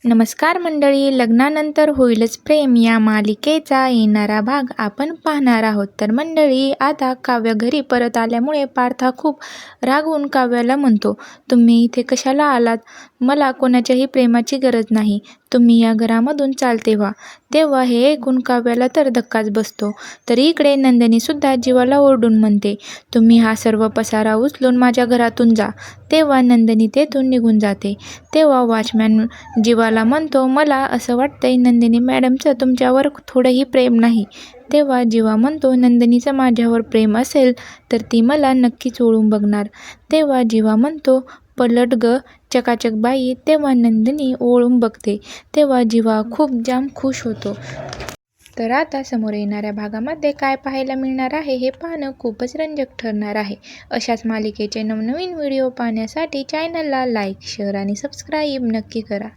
नमस्कार मंडळी, लग्नानंतर होईलच प्रेम या मालिकेचा येणारा भाग आपण पाहणार आहोत. तर मंडळी, आता काव्य घरी परत आल्यामुळे पार्था खूप रागवून काव्याला म्हणतो, तुम्ही इथे कशाला आलात? मला कोणाच्याही प्रेमाची गरज नाही. तुम्ही या घरामधून चालते व्हा. तेव्हा हे ऐकून काव्याला तर धक्काच बसतो. तर इकडे नंदिनी सुद्धा जीवाला ओरडून म्हणते, तुम्ही हा सर्व पसारा उचलून माझ्या घरातून जा. तेव्हा नंदिनी तेथून निघून जाते. तेव्हा वॉचमॅन जीवाला म्हणतो, मला असं वाटतंय नंदिनी मॅडमचं तुमच्यावर थोडंही प्रेम नाही. तेव्हा जीवा म्हणतो, नंदिनीचं माझ्यावर प्रेम असेल तर ती मला नक्कीच ओळून बघणार. तेव्हा जीवा म्हणतो, पलट ग चकाचक बाई. तेव्हा नंदिनी ओळून बघते. तेव्हा जीवा खूप जाम खुश होतो. तर आता समोर येणाऱ्या भागामध्ये काय पाहायला मिळणार आहे हे पाहणं खूपच रंजक ठरणार आहे. अशाच मालिकेचे नवनवीन व्हिडिओ पाहण्यासाठी चॅनलला लाईक, शेअर आणि सबस्क्राईब नक्की करा.